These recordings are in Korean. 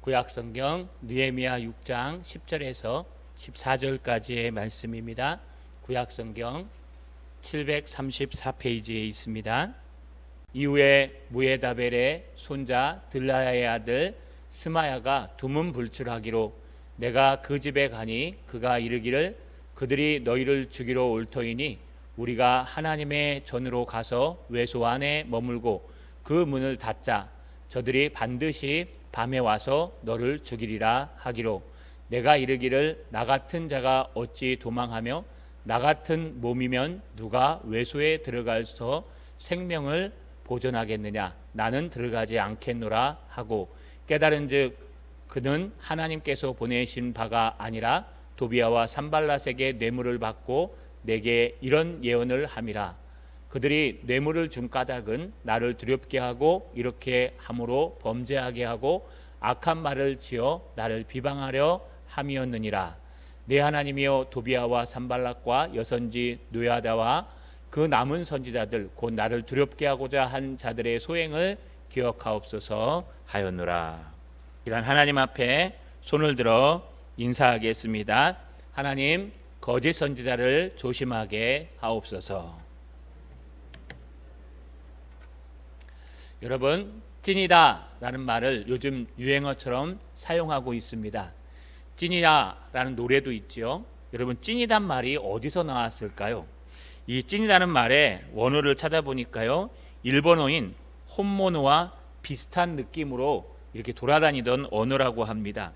구약성경 느헤미야 6장 10절에서 14절까지의 말씀입니다. 구약성경 734페이지에 있습니다. 이후에 무헤다벨의 손자 들라야의 아들 스마야가 두문불출하기로 내가 그 집에 가니 그가 이르기를 그들이 너희를 죽이러 올 터이니 우리가 하나님의 전으로 가서 외소 안에 머물고 그 문을 닫자. 저들이 반드시 밤에 와서 너를 죽이리라 하기로 내가 이르기를 나 같은 자가 어찌 도망하며 나 같은 몸이면 누가 외소에 들어가서 생명을 보존하겠느냐. 나는 들어가지 않겠노라 하고 깨달은즉 그는 하나님께서 보내신 바가 아니라 도비아와 산발랏에게 뇌물을 받고 내게 이런 예언을 함이라. 그들이 뇌물을 준 까닭은 나를 두렵게 하고 이렇게 함으로 범죄하게 하고 악한 말을 지어 나를 비방하려 함이었느니라. 내 하나님이여 도비아와 산발랏과 여선지 노야다와 그 남은 선지자들 곧 나를 두렵게 하고자 한 자들의 소행을 기억하옵소서 하였노라. 이런 하나님 앞에 손을 들어 인사하겠습니다. 하나님, 거짓 선지자를 조심하게 하옵소서. 여러분, 찐이다 라는 말을 요즘 유행어처럼 사용하고 있습니다. 찐이다 라는 노래도 있죠. 여러분, 찐이란 말이 어디서 나왔을까요? 이 찐이라는 말의 원어를 찾아보니까요, 일본어인 혼모노와 비슷한 느낌으로 이렇게 돌아다니던 언어라고 합니다.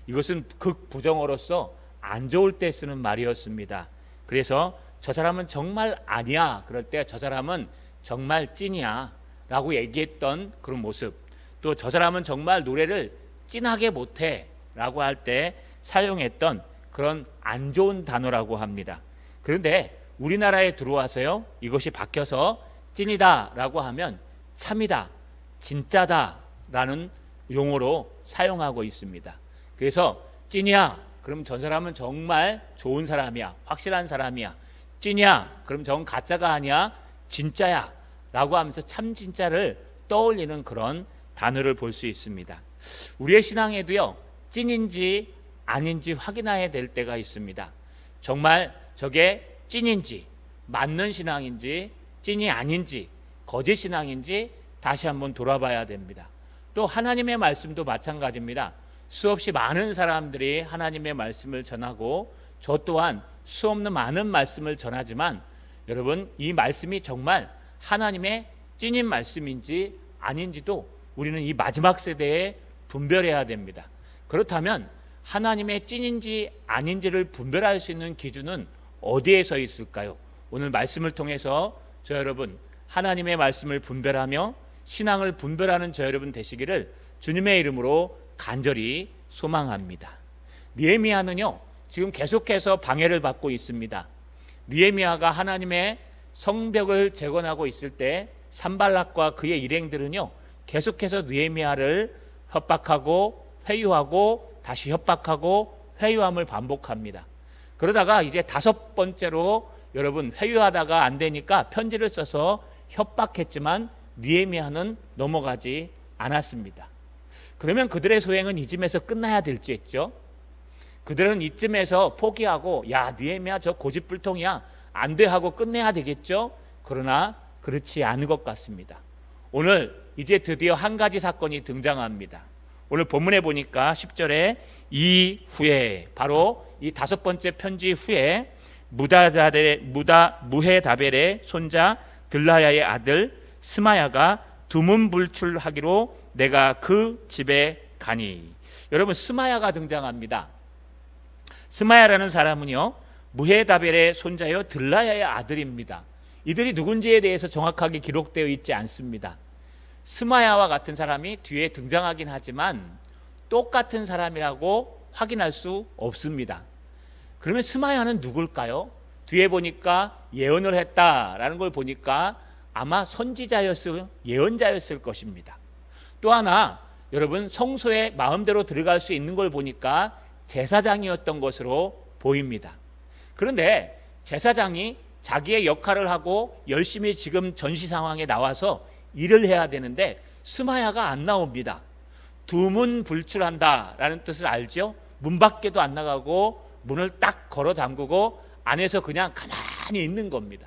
이것은 극부정어로서 안 좋을 때 쓰는 말이었습니다. 그래서 저 사람은 정말 아니야, 그럴 때 저 사람은 정말 찐이야 라고 얘기했던 그런 모습, 또 저 사람은 정말 노래를 찐하게 못해 라고 할 때 사용했던 그런 안 좋은 단어라고 합니다. 그런데 우리나라에 들어와서요, 이것이 바뀌어서 찐이다 라고 하면 참이다, 진짜다 라는 용어로 사용하고 있습니다. 그래서 찐이야, 그럼 저 사람은 정말 좋은 사람이야, 확실한 사람이야. 찐이야, 그럼 저건 가짜가 아니야, 진짜야 라고 하면서 참 진짜를 떠올리는 그런 단어를 볼 수 있습니다. 우리의 신앙에도요, 찐인지 아닌지 확인해야 될 때가 있습니다. 정말 저게 찐인지, 맞는 신앙인지, 찐이 아닌지, 거짓 신앙인지 다시 한번 돌아봐야 됩니다. 또 하나님의 말씀도 마찬가지입니다. 수없이 많은 사람들이 하나님의 말씀을 전하고 저 또한 수없는 많은 말씀을 전하지만 여러분, 이 말씀이 정말 하나님의 찐인 말씀인지 아닌지도 우리는 이 마지막 세대에 분별해야 됩니다. 그렇다면 하나님의 찐인지 아닌지를 분별할 수 있는 기준은 어디에 서 있을까요? 오늘 말씀을 통해서 저 여러분, 하나님의 말씀을 분별하며 신앙을 분별하는 저 여러분 되시기를 주님의 이름으로 간절히 소망합니다. 느헤미야는요, 지금 계속해서 방해를 받고 있습니다. 느헤미야가 하나님의 성벽을 재건하고 있을 때 산발랏과 그의 일행들은요, 계속해서 느헤미야를 협박하고 회유하고 다시 협박하고 회유함을 반복합니다. 그러다가 이제 5번째로 여러분, 회유하다가 안 되니까 편지를 써서 협박했지만 느헤미야는 넘어가지 않았습니다. 그러면 그들의 소행은 이쯤에서 끝나야 될지 했죠. 그들은 이쯤에서 포기하고 야, 느헤미야 저 고집불통이야, 안 돼 하고 끝내야 되겠죠. 그러나 그렇지 않은 것 같습니다. 오늘 이제 드디어 한 가지 사건이 등장합니다. 오늘 본문에 보니까 10절에 이후에, 바로 이 5번째 편지 후에 무헤다벨의 손자 들라야의 아들 스마야가 두문불출하기로 내가 그 집에 가니. 여러분, 스마야가 등장합니다. 스마야라는 사람은요, 무헤다벨의 손자요 들라야의 아들입니다. 이들이 누군지에 대해서 정확하게 기록되어 있지 않습니다. 스마야와 같은 사람이 뒤에 등장하긴 하지만 똑같은 사람이라고 확인할 수 없습니다. 그러면 스마야는 누굴까요? 뒤에 보니까 예언을 했다라는 걸 보니까 아마 예언자였을 것입니다. 또 하나, 여러분, 성소에 마음대로 들어갈 수 있는 걸 보니까 제사장이었던 것으로 보입니다. 그런데 제사장이 자기의 역할을 하고 열심히 지금 전시 상황에 나와서 일을 해야 되는데 스마야가 안 나옵니다. 두문불출한다라는 뜻을 알죠? 문 밖에도 안 나가고 문을 딱 걸어 잠그고 안에서 그냥 가만히 있는 겁니다.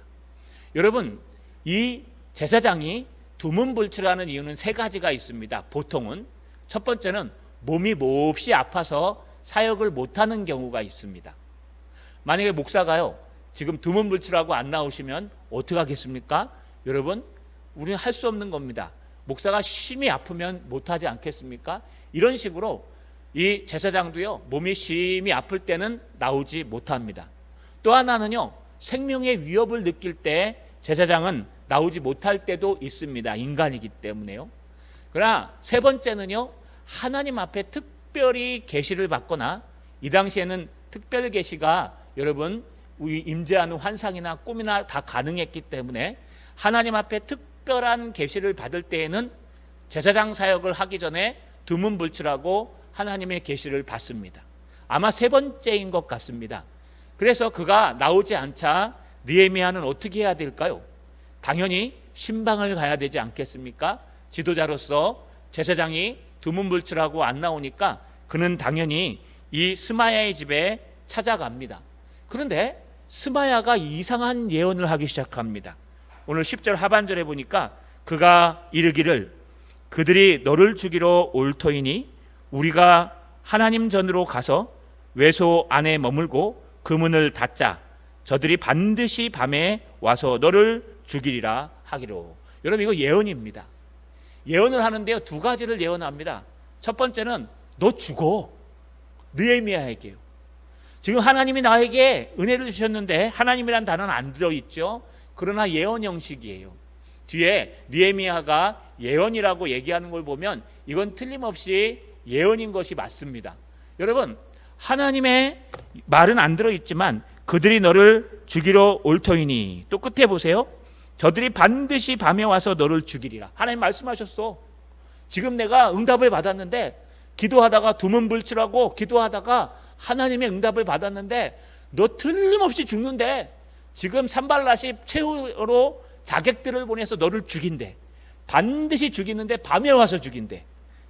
여러분, 이 제사장이 두문불출하는 이유는 세 가지가 있습니다. 보통은 첫 번째는 몸이 몹시 아파서 사역을 못하는 경우가 있습니다. 만약에 목사가요 지금 두문불출하고 안 나오시면 어떻게 하겠습니까? 여러분, 우리는 할 수 없는 겁니다. 목사가 심히 아프면 못하지 않겠습니까? 이런 식으로 이 제사장도요 몸이 심히 아플 때는 나오지 못합니다. 또 하나는요 생명의 위협을 느낄 때 제사장은 나오지 못할 때도 있습니다. 인간이기 때문에요. 그러나 세 번째는요 하나님 앞에 특별히 계시를 받거나, 이 당시에는 특별 계시가 여러분 임재하는 환상이나 꿈이나 다 가능했기 때문에 하나님 앞에 특별한 계시를 받을 때에는 제사장 사역을 하기 전에 두문불출하고 하나님의 계시를 받습니다. 아마 세 번째인 것 같습니다. 그래서 그가 나오지 않자 느헤미야는 어떻게 해야 될까요? 당연히 신방을 가야 되지 않겠습니까? 지도자로서 제사장이 두문불출하고 안 나오니까 그는 당연히 이 스마야의 집에 찾아갑니다. 그런데 스마야가 이상한 예언을 하기 시작합니다. 오늘 10절 하반절에 보니까 그가 이르기를 그들이 너를 죽이러 올 터이니 우리가 하나님 전으로 가서 외소 안에 머물고 그 문을 닫자. 저들이 반드시 밤에 와서 너를 죽이리라 하기로. 여러분, 이거 예언입니다. 예언을 하는데요 두 가지를 예언합니다. 첫 번째는 너 죽어. 느헤미야에게요. 지금 하나님이 나에게 은혜를 주셨는데 하나님이란 단어는 안 들어있죠. 그러나 예언 형식이에요. 뒤에 느헤미야가 예언이라고 얘기하는 걸 보면 이건 틀림없이 예언인 것이 맞습니다. 여러분, 하나님의 말은 안 들어있지만 그들이 너를 죽이러 올 터이니, 또 끝에 보세요. 저들이 반드시 밤에 와서 너를 죽이리라. 하나님 말씀하셨어. 지금 내가 응답을 받았는데, 기도하다가 두문불출하고 기도하다가 하나님의 응답을 받았는데 너 틀림없이 죽는데, 지금 산발랏이 최후로 자객들을 보내서 너를 죽인대. 반드시 죽이는데 밤에 와서 죽인대.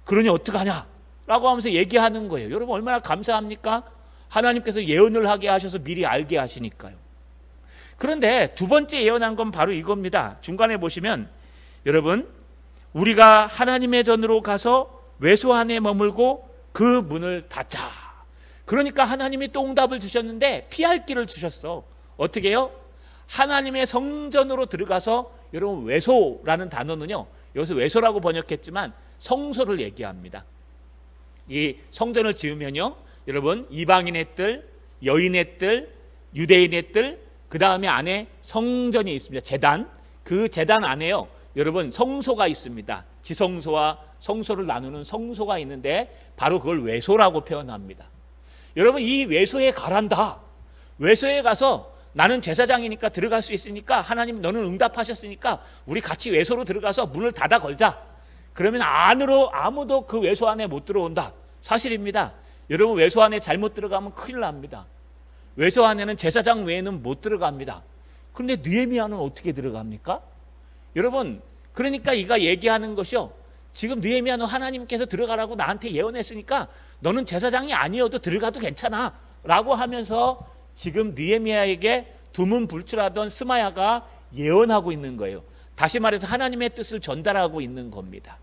그러니 어떡하냐? 라고 하면서 얘기하는 거예요. 여러분, 얼마나 감사합니까? 하나님께서 예언을 하게 하셔서 미리 알게 하시니까요. 그런데 두 번째 예언한 건 바로 이겁니다. 중간에 보시면 여러분, 우리가 하나님의 전으로 가서 외소 안에 머물고 그 문을 닫자. 그러니까 하나님이 또 응답을 주셨는데 피할 길을 주셨어. 어떻게 해요? 하나님의 성전으로 들어가서, 여러분 외소라는 단어는요 여기서 외소라고 번역했지만 성소를 얘기합니다. 이 성전을 지으면요 여러분 이방인의 뜰, 여인의 뜰, 유대인의 뜰, 그 다음에 안에 성전이 있습니다. 제단. 그 제단 안에요 여러분 성소가 있습니다. 지성소와 성소를 나누는 성소가 있는데 바로 그걸 외소라고 표현합니다. 여러분, 이 외소에 가란다. 외소에 가서 나는 제사장이니까 들어갈 수 있으니까 하나님 너는 응답하셨으니까 우리 같이 외소로 들어가서 문을 닫아 걸자. 그러면 안으로 아무도 그 외소 안에 못 들어온다. 사실입니다. 여러분, 외소 안에 잘못 들어가면 큰일 납니다. 외소 안에는 제사장 외에는 못 들어갑니다. 그런데 느헤미야는 어떻게 들어갑니까? 여러분, 그러니까 이가 얘기하는 것이요, 지금 느헤미야는 하나님께서 들어가라고 나한테 예언했으니까 너는 제사장이 아니어도 들어가도 괜찮아 라고 하면서 지금 느헤미야에게 두문불출하던 스마야가 예언하고 있는 거예요. 다시 말해서 하나님의 뜻을 전달하고 있는 겁니다.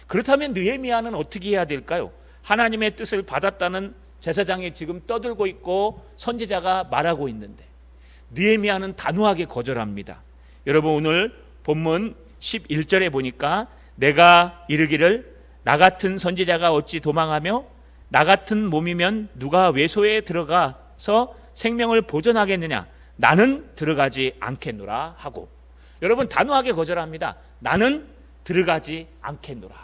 그렇다면 느헤미야는 어떻게 해야 될까요? 하나님의 뜻을 받았다는 제사장이 지금 떠들고 있고 선지자가 말하고 있는데 느헤미야는 단호하게 거절합니다. 여러분, 오늘 본문 11절에 보니까 내가 이르기를 나 같은 선지자가 어찌 도망하며 나 같은 몸이면 누가 외소에 들어가서 생명을 보존하겠느냐? 나는 들어가지 않겠노라 하고. 여러분, 단호하게 거절합니다. 나는 들어가지 않겠노라.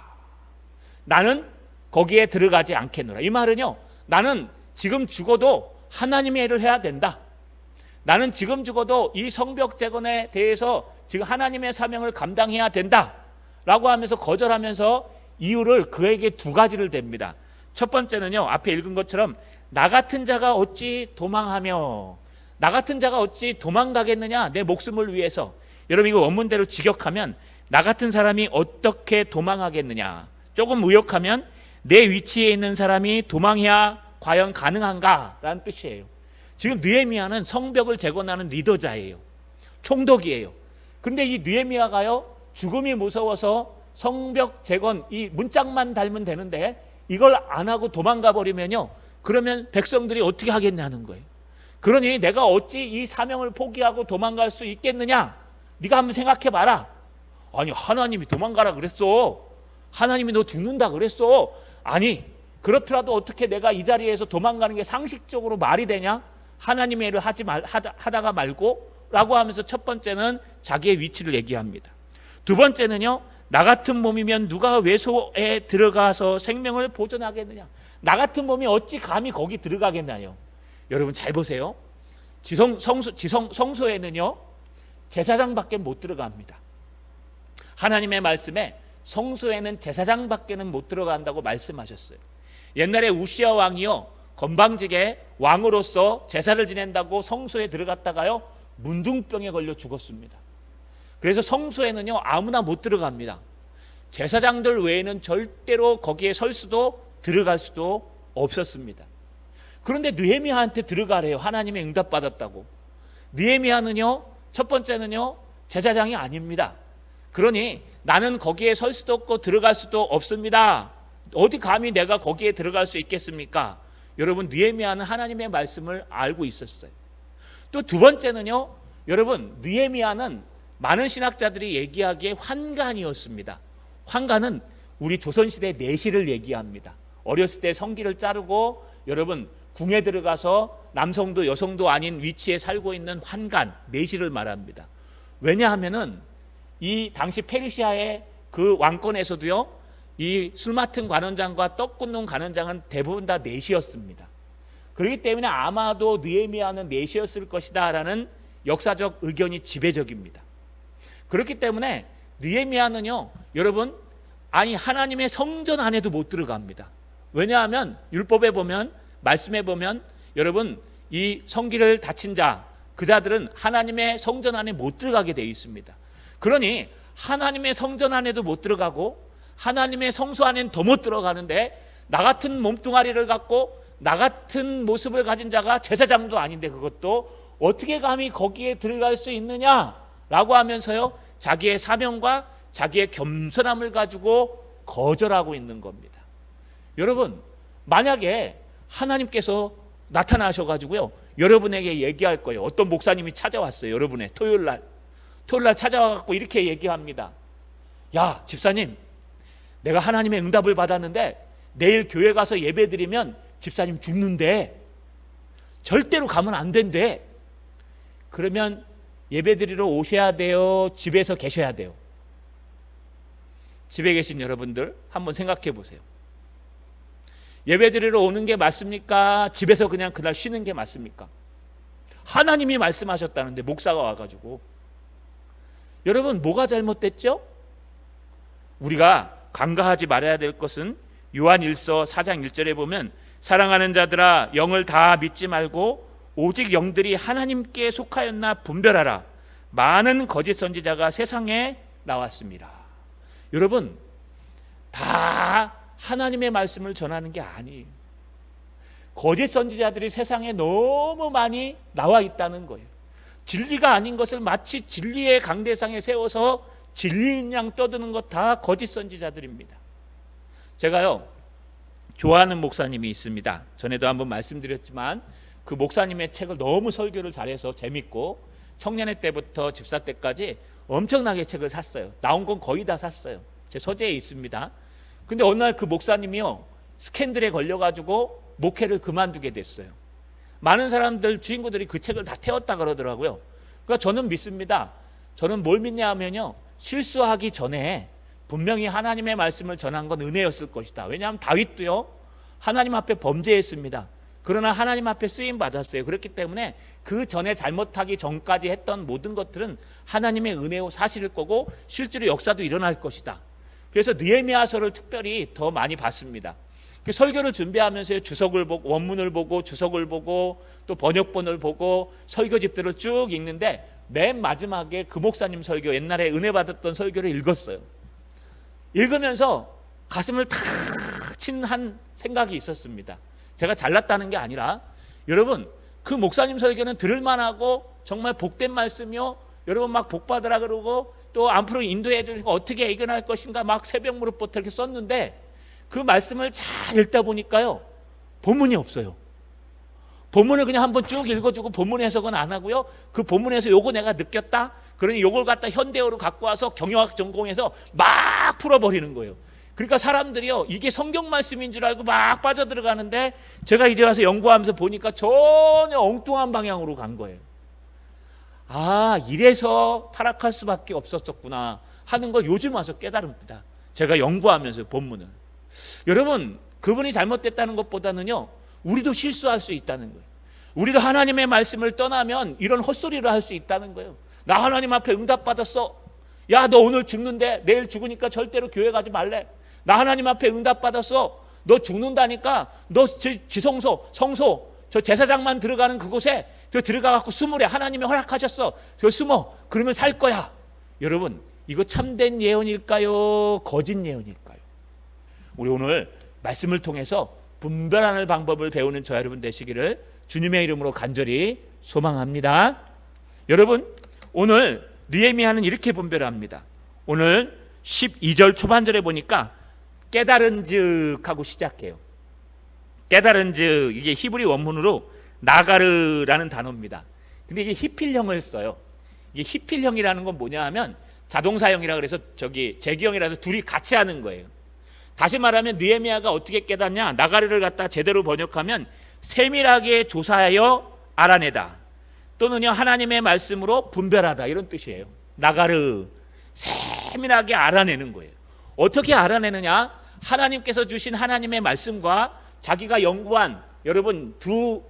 나는 거기에 들어가지 않겠노라. 이 말은요, 나는 지금 죽어도 하나님의 일을 해야 된다. 나는 지금 죽어도 이 성벽 재건에 대해서 지금 하나님의 사명을 감당해야 된다 라고 하면서 거절하면서 이유를 그에게 두 가지를 댑니다. 첫 번째는요, 앞에 읽은 것처럼 나 같은 자가 어찌 도망하며, 나 같은 자가 어찌 도망가겠느냐 내 목숨을 위해서. 여러분, 이거 원문대로 직역하면 나 같은 사람이 어떻게 도망하겠느냐, 조금 의역하면 내 위치에 있는 사람이 도망해야 과연 가능한가라는 뜻이에요. 지금 느헤미야는 성벽을 재건하는 리더자예요. 총독이에요. 그런데 이 느헤미야가요, 죽음이 무서워서 성벽 재건 이 문짝만 달면 되는데 이걸 안 하고 도망가 버리면요, 그러면 백성들이 어떻게 하겠냐는 거예요. 그러니 내가 어찌 이 사명을 포기하고 도망갈 수 있겠느냐? 네가 한번 생각해 봐라. 아니, 하나님이 도망가라 그랬어. 하나님이 너 죽는다 그랬어. 아니, 그렇더라도 어떻게 내가 이 자리에서 도망가는 게 상식적으로 말이 되냐? 하나님의 일을 하다가 말고 라고 하면서 첫 번째는 자기의 위치를 얘기합니다. 두 번째는요, 나 같은 몸이면 누가 외소에 들어가서 생명을 보존하겠느냐? 나 같은 몸이 어찌 감히 거기 들어가겠나요? 여러분 잘 보세요. 성소에는요, 제사장밖에 못 들어갑니다. 하나님의 말씀에 성소에는 제사장밖에는 못 들어간다고 말씀하셨어요. 옛날에 우시아 왕이요, 건방지게 왕으로서 제사를 지낸다고 성소에 들어갔다가요, 문둥병에 걸려 죽었습니다. 그래서 성소에는요, 아무나 못 들어갑니다. 제사장들 외에는 절대로 거기에 설 수도 들어갈 수도 없었습니다. 그런데 느헤미야한테 들어가래요. 하나님의 응답받았다고. 느헤미야는요, 첫 번째는요, 제사장이 아닙니다. 그러니 나는 거기에 설 수도 없고 들어갈 수도 없습니다. 어디 감히 내가 거기에 들어갈 수 있겠습니까? 여러분, 느헤미야는 하나님의 말씀을 알고 있었어요. 또 두 번째는요, 여러분, 느헤미야는 많은 신학자들이 얘기하기에 환관이었습니다. 환관은 우리 조선시대 내시를 얘기합니다. 어렸을 때 성기를 자르고 여러분 궁에 들어가서 남성도 여성도 아닌 위치에 살고 있는 환관, 내시를 말합니다. 왜냐하면은 이 당시 페르시아의 그 왕권에서도요, 이 술 맡은 관원장과 떡 굽는 관원장은 대부분 다 내시였습니다. 그렇기 때문에 아마도 느헤미야는 내시였을 것이다라는 역사적 의견이 지배적입니다. 그렇기 때문에 느헤미야는요, 여러분, 아니 하나님의 성전 안에도 못 들어갑니다. 왜냐하면 율법에 보면, 말씀에 보면 여러분, 이 성기를 다친 자, 그 자들은 하나님의 성전 안에 못 들어가게 되어 있습니다. 그러니 하나님의 성전 안에도 못 들어가고 하나님의 성소 안에는 더 못 들어가는데, 나 같은 몸뚱아리를 갖고 나 같은 모습을 가진 자가 제사장도 아닌데 그것도 어떻게 감히 거기에 들어갈 수 있느냐라고 하면서요, 자기의 사명과 자기의 겸손함을 가지고 거절하고 있는 겁니다. 여러분, 만약에 하나님께서 나타나셔가지고요, 여러분에게 얘기할 거예요. 어떤 목사님이 찾아왔어요. 여러분의 토요일날 찾아와갖고 이렇게 얘기합니다. 야, 집사님, 내가 하나님의 응답을 받았는데 내일 교회 가서 예배 드리면 집사님 죽는데 절대로 가면 안 된대. 그러면 예배 드리러 오셔야 돼요? 집에서 계셔야 돼요? 집에 계신 여러분들 한번 생각해 보세요. 예배 드리러 오는 게 맞습니까? 집에서 그냥 그날 쉬는 게 맞습니까? 하나님이 말씀하셨다는데 목사가 와가지고. 여러분, 뭐가 잘못됐죠? 우리가 간과하지 말아야 될 것은 요한 1서 4장 1절에 보면, 사랑하는 자들아, 영을 다 믿지 말고 오직 영들이 하나님께 속하였나 분별하라. 많은 거짓 선지자가 세상에 나왔습니다. 여러분, 다 하나님의 말씀을 전하는 게 아니에요. 거짓 선지자들이 세상에 너무 많이 나와 있다는 거예요. 진리가 아닌 것을 마치 진리의 강대상에 세워서 진리인 양 떠드는 것 다 거짓 선지자들입니다. 제가요, 좋아하는 목사님이 있습니다. 전에도 한번 말씀드렸지만 그 목사님의 책을 너무 설교를 잘해서 재밌고, 청년회 때부터 집사 때까지 엄청나게 책을 샀어요. 나온 건 거의 다 샀어요. 제 서재에 있습니다. 근데 어느 날 그 목사님이요, 스캔들에 걸려가지고 목회를 그만두게 됐어요. 많은 사람들, 주인구들이 그 책을 다 태웠다 그러더라고요. 그러니까 저는 믿습니다. 저는 뭘 믿냐 하면요, 실수하기 전에 분명히 하나님의 말씀을 전한 건 은혜였을 것이다. 왜냐하면 다윗도요, 하나님 앞에 범죄했습니다. 그러나 하나님 앞에 쓰임 받았어요. 그렇기 때문에 그 전에 잘못하기 전까지 했던 모든 것들은 하나님의 은혜로 사실일 거고 실제로 역사도 일어날 것이다. 그래서 느헤미야서를 특별히 더 많이 봤습니다. 설교를 준비하면서 주석을 보고, 원문을 보고, 주석을 보고, 또 번역본을 보고 설교집들을 쭉 읽는데, 맨 마지막에 그 목사님 설교, 옛날에 은혜 받았던 설교를 읽었어요. 읽으면서 가슴을 탁 확신한 생각이 있었습니다. 제가 잘났다는 게 아니라 여러분 그 목사님 설교는 들을만하고 정말 복된 말씀이요. 여러분 막 복받으라 그러고 또 앞으로 인도해 주시고 어떻게 해결할 것인가 막 새벽 무릎부터 이렇게 썼는데 그 말씀을 잘 읽다 보니까요. 본문이 없어요. 본문을 그냥 한번 쭉 읽어주고 본문 해석은 안 하고요. 그 본문에서 요거 내가 느꼈다. 그러니 요걸 갖다 현대어로 갖고 와서 경영학 전공해서 막 풀어버리는 거예요. 그러니까 사람들이요. 이게 성경 말씀인 줄 알고 막 빠져들어가는데 제가 이제 와서 연구하면서 보니까 전혀 엉뚱한 방향으로 간 거예요. 아, 이래서 타락할 수밖에 없었구나 하는 걸 요즘 와서 깨달습니다. 제가 연구하면서 본문을. 여러분, 그분이 잘못됐다는 것보다는요. 우리도 실수할 수 있다는 거예요. 우리도 하나님의 말씀을 떠나면 이런 헛소리를 할 수 있다는 거예요. 나 하나님 앞에 응답받았어. 야, 너 오늘 죽는데 내일 죽으니까 절대로 교회 가지 말래. 나 하나님 앞에 응답받았어. 너 죽는다니까 너 지성소 성소 저 제사장만 들어가는 그곳에 저 들어가갖고 숨으래. 하나님이 허락하셨어. 저 숨어. 그러면 살 거야. 여러분 이거 참된 예언일까요? 거짓 예언일까요? 우리 오늘 말씀을 통해서 분별하는 방법을 배우는 저 여러분 되시기를 주님의 이름으로 간절히 소망합니다. 여러분 오늘 느헤미야는 이렇게 분별합니다. 오늘 12절 초반절에 보니까 깨달은즉 하고 시작해요. 깨달은즉 이게 히브리 원문으로 나가르라는 단어입니다. 근데 이게 히필형을 써요. 이게 히필형이라는 건 뭐냐 하면 자동사형이라 그래서 저기 재기형이라서 둘이 같이 하는 거예요. 다시 말하면 느헤미야가 어떻게 깨닫냐? 나가르를 갖다 제대로 번역하면 세밀하게 조사하여 알아내다 또는요 하나님의 말씀으로 분별하다 이런 뜻이에요. 나가르 세밀하게 알아내는 거예요. 어떻게 알아내느냐? 하나님께서 주신 하나님의 말씀과 자기가 연구한 여러분 두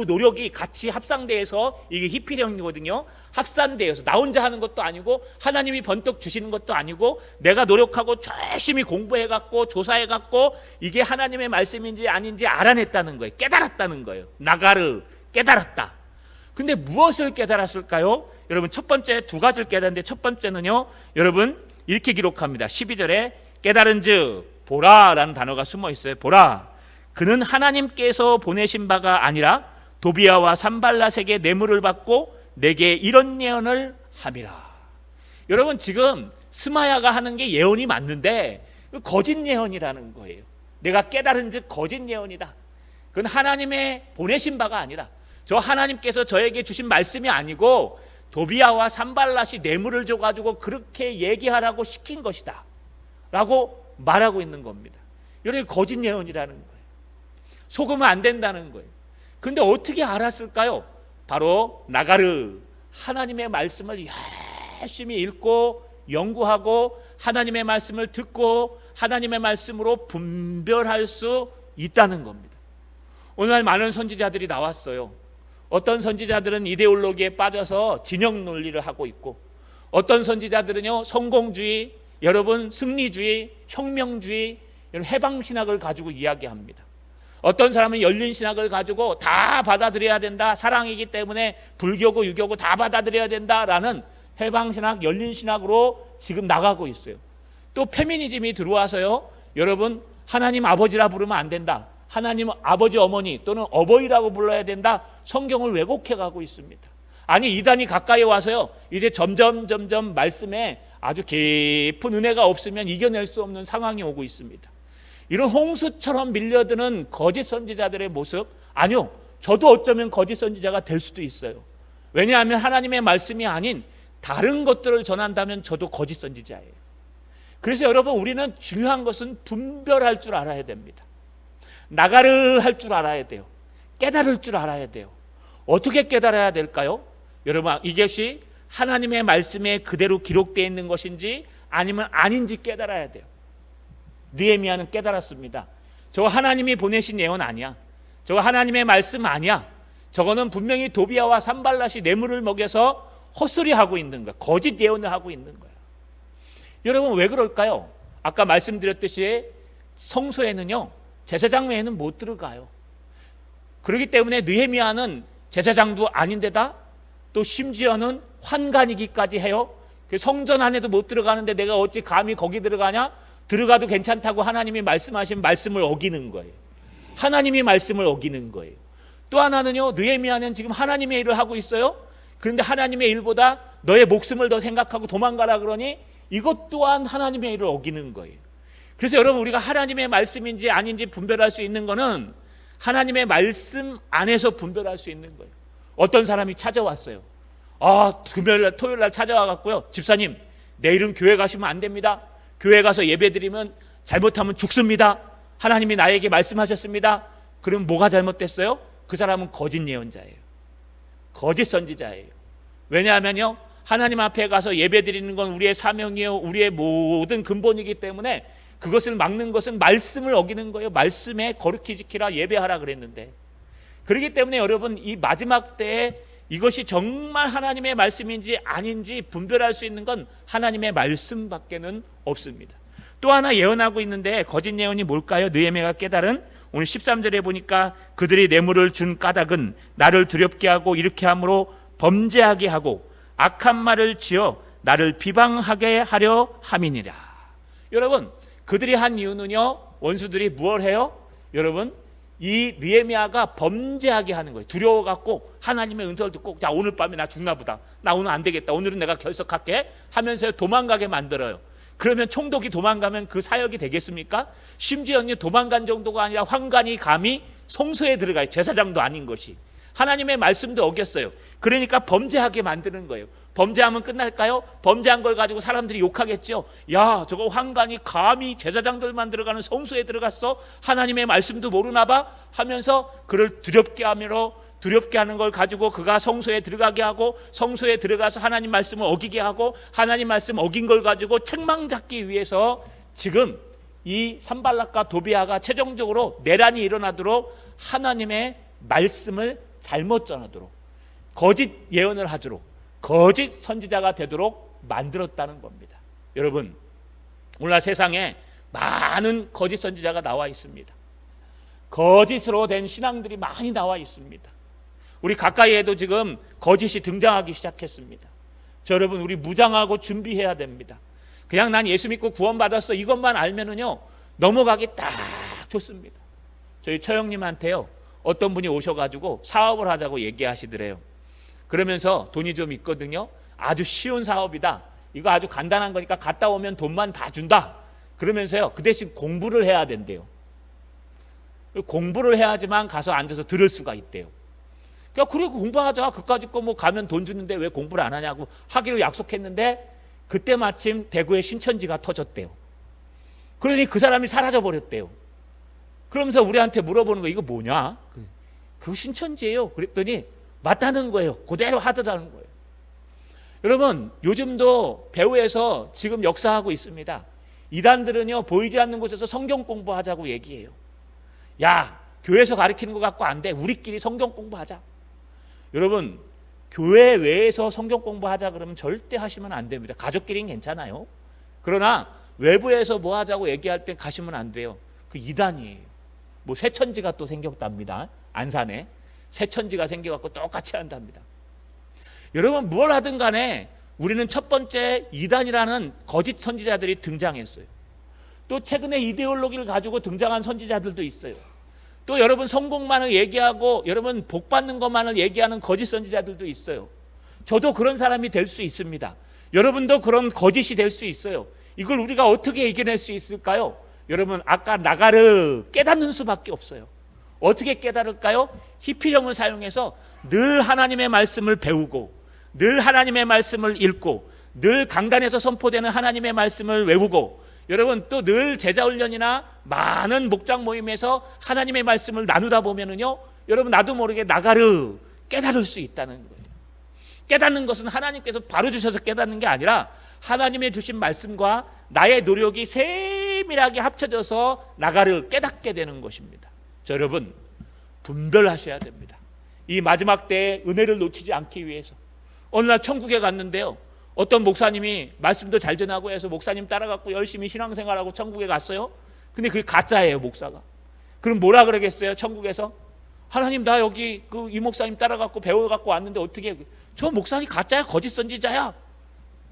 노력이 같이 합상돼서 이게 히필형이거든요. 합산돼서 나 혼자 하는 것도 아니고 하나님이 번뜩 주시는 것도 아니고 내가 노력하고 열심히 공부해갖고 조사해갖고 이게 하나님의 말씀인지 아닌지 알아냈다는 거예요. 깨달았다는 거예요. 나가르 깨달았다. 근데 무엇을 깨달았을까요? 여러분 첫 번째 두 가지를 깨달았는데 첫 번째는요. 여러분 이렇게 기록합니다. 12절에 깨달은즉 보라라는 단어가 숨어 있어요. 보라 그는 하나님께서 보내신 바가 아니라 도비아와 산발랏에게 뇌물을 받고 내게 이런 예언을 함이라. 여러분 지금 스마야가 하는 게 예언이 맞는데 거짓 예언이라는 거예요. 내가 깨달은즉 거짓 예언이다. 그건 하나님의 보내신 바가 아니라 저 하나님께서 저에게 주신 말씀이 아니고 도비아와 산발랏이 뇌물을 줘가지고 그렇게 얘기하라고 시킨 것이다 라고 말하고 있는 겁니다. 여러분 거짓 예언이라는 거예요. 속으면 안 된다는 거예요. 근데 어떻게 알았을까요? 바로 나가르 하나님의 말씀을 열심히 읽고 연구하고 하나님의 말씀을 듣고 하나님의 말씀으로 분별할 수 있다는 겁니다. 오늘 많은 선지자들이 나왔어요. 어떤 선지자들은 이데올로기에 빠져서 진영 논리를 하고 있고 어떤 선지자들은요 성공주의, 여러분 승리주의, 혁명주의, 해방신학을 가지고 이야기합니다. 어떤 사람은 열린신학을 가지고 다 받아들여야 된다. 사랑이기 때문에 불교고 유교고 다 받아들여야 된다라는 해방신학, 열린신학으로 지금 나가고 있어요. 또 페미니즘이 들어와서요. 여러분 하나님 아버지라 부르면 안 된다. 하나님 아버지 어머니 또는 어버이라고 불러야 된다. 성경을 왜곡해 가고 있습니다. 아니 이단이 가까이 와서요. 이제 점점 말씀에 아주 깊은 은혜가 없으면 이겨낼 수 없는 상황이 오고 있습니다. 이런 홍수처럼 밀려드는 거짓 선지자들의 모습, 아니요, 저도 어쩌면 거짓 선지자가 될 수도 있어요. 왜냐하면 하나님의 말씀이 아닌 다른 것들을 전한다면 저도 거짓 선지자예요. 그래서 여러분 우리는 중요한 것은 분별할 줄 알아야 됩니다. 나가르 할 줄 알아야 돼요. 깨달을 줄 알아야 돼요. 어떻게 깨달아야 될까요? 여러분 이것이 하나님의 말씀에 그대로 기록되어 있는 것인지 아니면 아닌지 깨달아야 돼요. 느헤미야는 깨달았습니다. 저거 하나님이 보내신 예언 아니야. 저거 하나님의 말씀 아니야. 저거는 분명히 도비아와 산발랏이 뇌물을 먹여서 헛소리하고 있는 거야. 거짓 예언을 하고 있는 거야. 여러분 왜 그럴까요? 아까 말씀드렸듯이 성소에는요 제사장 외에는 못 들어가요. 그렇기 때문에 느헤미야는 제사장도 아닌데다 또 심지어는 환관이기까지 해요. 성전 안에도 못 들어가는데 내가 어찌 감히 거기 들어가냐? 들어가도 괜찮다고 하나님이 말씀하신 말씀을 어기는 거예요. 하나님이 말씀을 어기는 거예요. 또 하나는요, 느헤미야는 지금 하나님의 일을 하고 있어요. 그런데 하나님의 일보다 너의 목숨을 더 생각하고 도망가라 그러니 이것 또한 하나님의 일을 어기는 거예요. 그래서 여러분, 우리가 하나님의 말씀인지 아닌지 분별할 수 있는 거는 하나님의 말씀 안에서 분별할 수 있는 거예요. 어떤 사람이 찾아왔어요. 금요일날 토요일날 찾아와 갖고요, 집사님 내일은 교회 가시면 안 됩니다. 교회 가서 예배 드리면 잘못하면 죽습니다. 하나님이 나에게 말씀하셨습니다. 그럼 뭐가 잘못됐어요? 그 사람은 거짓 예언자예요. 거짓 선지자예요. 왜냐하면요, 하나님 앞에 가서 예배 드리는 건 우리의 사명이요, 우리의 모든 근본이기 때문에 그것을 막는 것은 말씀을 어기는 거예요. 말씀에 거룩히 지키라, 예배하라 그랬는데. 그렇기 때문에 여러분, 이 마지막 때에 이것이 정말 하나님의 말씀인지 아닌지 분별할 수 있는 건 하나님의 말씀밖에는 없습니다. 또 하나 예언하고 있는데 거짓 예언이 뭘까요? 느헤미야가 깨달은, 오늘 13절에 보니까 그들이 뇌물을 준 까닭은 나를 두렵게 하고 이렇게 함으로 범죄하게 하고 악한 말을 지어 나를 비방하게 하려 함이니라. 여러분, 그들이 한 이유는요, 원수들이 무엇을 해요? 여러분, 이 느헤미야가 범죄하게 하는 거예요. 두려워갖고 하나님의 은사를 듣고, 자, 오늘 밤에 나 죽나 보다, 나 오늘 안 되겠다, 오늘은 내가 결석할게 하면서 도망가게 만들어요. 그러면 총독이 도망가면 그 사역이 되겠습니까? 심지어는 도망간 정도가 아니라 황관이 감히 성소에 들어가요. 제사장도 아닌 것이. 하나님의 말씀도 어겼어요. 그러니까 범죄하게 만드는 거예요. 범죄하면 끝날까요? 범죄한 걸 가지고 사람들이 욕하겠죠. 야, 저거 황관이 감히 제사장들만 들어가는 성소에 들어갔어? 하나님의 말씀도 모르나 봐? 하면서 그를 두렵게 하는 걸 가지고 그가 성소에 들어가게 하고, 성소에 들어가서 하나님 말씀을 어기게 하고, 하나님 말씀 어긴 걸 가지고 책망 잡기 위해서 지금 이 산발락과 도비아가 최종적으로 내란이 일어나도록 하나님의 말씀을 잘못 전하도록, 거짓 예언을 하도록, 거짓 선지자가 되도록 만들었다는 겁니다. 여러분, 오늘날 세상에 많은 거짓 선지자가 나와 있습니다. 거짓으로 된 신앙들이 많이 나와 있습니다. 우리 가까이에도 지금 거짓이 등장하기 시작했습니다. 여러분, 우리 무장하고 준비해야 됩니다. 그냥 난 예수 믿고 구원받았어 이것만 알면은요, 넘어가기 딱 좋습니다. 저희 처형님한테요, 어떤 분이 오셔가지고 사업을 하자고 얘기하시더래요. 그러면서 돈이 좀 있거든요. 아주 쉬운 사업이다, 이거 아주 간단한 거니까 갔다 오면 돈만 다 준다. 그러면서요, 그 대신 공부를 해야 된대요. 공부를 해야지만 가서 앉아서 들을 수가 있대요. 그래 공부하자, 그까짓 거 뭐 가면 돈 주는데 왜 공부를 안 하냐고 하기로 약속했는데, 그때 마침 대구에 신천지가 터졌대요. 그러니 그 사람이 사라져 버렸대요. 그러면서 우리한테 물어보는 거, 이거 뭐냐? 그거 신천지예요. 그랬더니 맞다는 거예요. 그대로 하더라는 거예요. 여러분, 요즘도 배후에서 지금 역사하고 있습니다. 이단들은요, 보이지 않는 곳에서 성경 공부하자고 얘기해요. 야, 교회에서 가르치는 거 갖고 안 돼, 우리끼리 성경 공부하자. 여러분, 교회 외에서 성경 공부하자 그러면 절대 하시면 안 됩니다. 가족끼리는 괜찮아요. 그러나 외부에서 뭐 하자고 얘기할 때 가시면 안 돼요. 그 이단이에요. 뭐 새천지가 또 생겼답니다. 안산에 새천지가 생겨갖고 똑같이 한답니다. 여러분, 뭘 하든 간에 우리는 첫 번째 이단이라는 거짓 선지자들이 등장했어요. 또 최근에 이데올로기를 가지고 등장한 선지자들도 있어요. 또 여러분, 성공만을 얘기하고 여러분 복 받는 것만을 얘기하는 거짓 선지자들도 있어요. 저도 그런 사람이 될 수 있습니다. 여러분도 그런 거짓이 될 수 있어요. 이걸 우리가 어떻게 이겨낼 수 있을까요? 여러분, 아까 나가르 깨닫는 수밖에 없어요. 어떻게 깨달을까요? 히피령을 사용해서 늘 하나님의 말씀을 배우고, 늘 하나님의 말씀을 읽고, 늘 강단에서 선포되는 하나님의 말씀을 외우고, 여러분 또 늘 제자훈련이나 많은 목장 모임에서 하나님의 말씀을 나누다 보면은요, 여러분 나도 모르게 나가르 깨달을 수 있다는 거예요. 깨닫는 것은 하나님께서 바로 주셔서 깨닫는 게 아니라 하나님의 주신 말씀과 나의 노력이 세밀하게 합쳐져서 나가르 깨닫게 되는 것입니다. 여러분, 분별하셔야 됩니다. 이 마지막 때에 은혜를 놓치지 않기 위해서. 어느 날 천국에 갔는데요, 어떤 목사님이 말씀도 잘 전하고 해서 목사님 따라갖고 열심히 신앙생활하고 천국에 갔어요. 근데 그게 가짜예요, 목사가. 그럼 뭐라 그러겠어요, 천국에서? 하나님, 나 여기 이 목사님 따라갖고 배워갖고 왔는데 어떻게, 저 목사님 가짜야, 거짓 선지자야.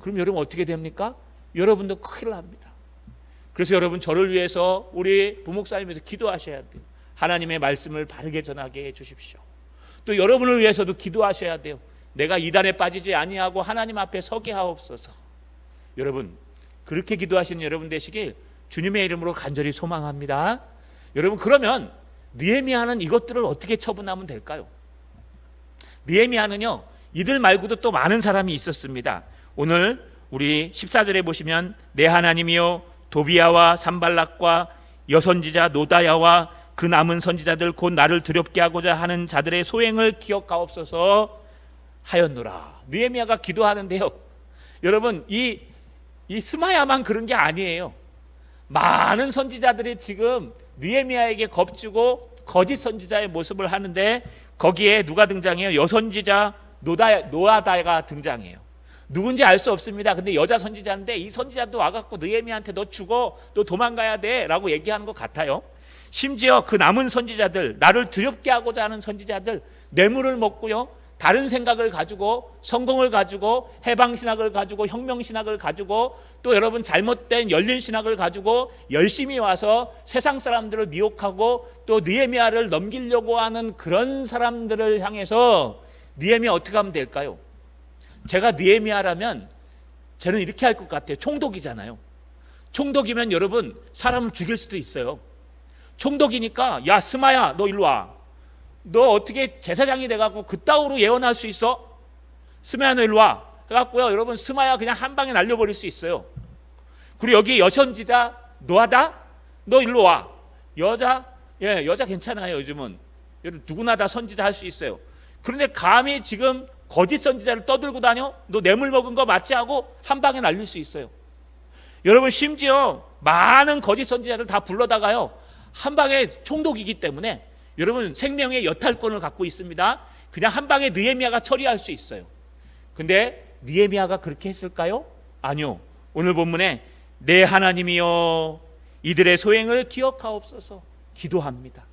그럼 여러분 어떻게 됩니까? 여러분도 큰일 납니다. 그래서 여러분 저를 위해서 우리 부목사님에서 기도하셔야 돼요. 하나님의 말씀을 바르게 전하게 해 주십시오. 또 여러분을 위해서도 기도하셔야 돼요. 내가 이단에 빠지지 아니하고 하나님 앞에 서게 하옵소서. 여러분 그렇게 기도하시는 여러분 되시길 주님의 이름으로 간절히 소망합니다. 여러분 그러면 느헤미야는 이것들을 어떻게 처분하면 될까요? 느헤미야는요 이들 말고도 또 많은 사람이 있었습니다. 오늘 우리 14절에 보시면 내 하나님이여 도비야와 산발락과 여선지자 노다야와 그 남은 선지자들 곧 나를 두렵게 하고자 하는 자들의 소행을 기억하옵소서 하였노라. 느헤미야가 기도하는데요. 여러분 이 스마야만 그런 게 아니에요. 많은 선지자들이 지금 느헤미야에게 겁주고 거짓 선지자의 모습을 하는데 거기에 누가 등장해요? 여선지자 노아다가 등장해요. 누군지 알 수 없습니다. 근데 여자 선지자인데 이 선지자도 와갖고 느헤미야한테 너 죽어, 너 도망가야 돼 라고 얘기하는 것 같아요. 심지어 그 남은 선지자들, 나를 두렵게 하고자 하는 선지자들 뇌물을 먹고요, 다른 생각을 가지고 성공을 가지고 해방신학을 가지고 혁명신학을 가지고 또 여러분 잘못된 열린신학을 가지고 열심히 와서 세상 사람들을 미혹하고 또 느헤미야를 넘기려고 하는 그런 사람들을 향해서 느헤미야 어떻게 하면 될까요? 제가 느헤미야라면 저는 이렇게 할 것 같아요. 총독이잖아요. 총독이면 여러분 사람을 죽일 수도 있어요. 총독이니까 야 스마야 너 일로 와. 너 어떻게 제사장이 돼갖고 그따위로 예언할 수 있어? 스마야 너 일로 와 해갖고요 여러분 스마야 그냥 한 방에 날려버릴 수 있어요. 그리고 여기 여선지자 노아다 너 일로 와. 여자 괜찮아요. 요즘은 누구나 다 선지자 할 수 있어요. 그런데 감히 지금 거짓 선지자를 떠들고 다녀? 너 뇌물 먹은 거 맞지? 하고 한 방에 날릴 수 있어요. 여러분 심지어 많은 거짓 선지자들 다 불러다가요 한 방에 총독이기 때문에 여러분 생명의 여탈권을 갖고 있습니다. 그냥 한 방에 느헤미야가 처리할 수 있어요. 근데 느헤미야가 그렇게 했을까요? 아니요. 오늘 본문에 내 하나님이여 이들의 소행을 기억하옵소서 기도합니다.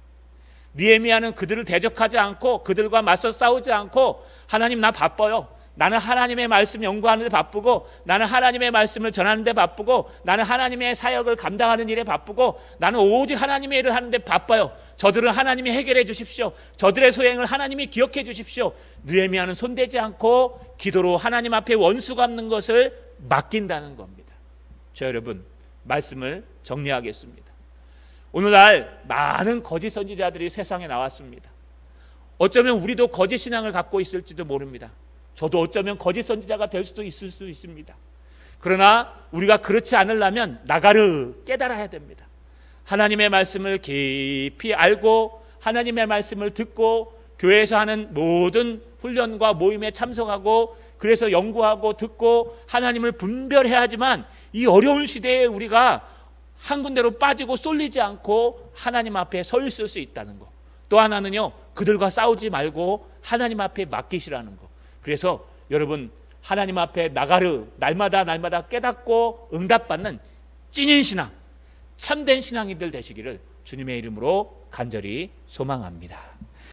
느헤미야는 그들을 대적하지 않고 그들과 맞서 싸우지 않고 하나님 나 바빠요. 나는 하나님의 말씀 연구하는 데 바쁘고 나는 하나님의 말씀을 전하는 데 바쁘고 나는 하나님의 사역을 감당하는 일에 바쁘고 나는 오직 하나님의 일을 하는 데 바빠요. 저들은 하나님이 해결해 주십시오. 저들의 소행을 하나님이 기억해 주십시오. 느헤미야는 손대지 않고 기도로 하나님 앞에 원수 갚는 것을 맡긴다는 겁니다. 저 여러분 말씀을 정리하겠습니다. 오늘날 많은 거짓 선지자들이 세상에 나왔습니다. 어쩌면 우리도 거짓 신앙을 갖고 있을지도 모릅니다. 저도 어쩌면 거짓 선지자가 될 수도 있을 수 있습니다. 그러나 우리가 그렇지 않으려면 나가르 깨달아야 됩니다. 하나님의 말씀을 깊이 알고 하나님의 말씀을 듣고 교회에서 하는 모든 훈련과 모임에 참석하고 그래서 연구하고 듣고 하나님을 분별해야 하지만 이 어려운 시대에 우리가 한 군데로 빠지고 쏠리지 않고 하나님 앞에 서 있을 수 있다는 거. 또 하나는요 그들과 싸우지 말고 하나님 앞에 맡기시라는 거. 그래서 여러분 하나님 앞에 나가르 날마다 깨닫고 응답받는 찐인 신앙 참된 신앙인들 되시기를 주님의 이름으로 간절히 소망합니다.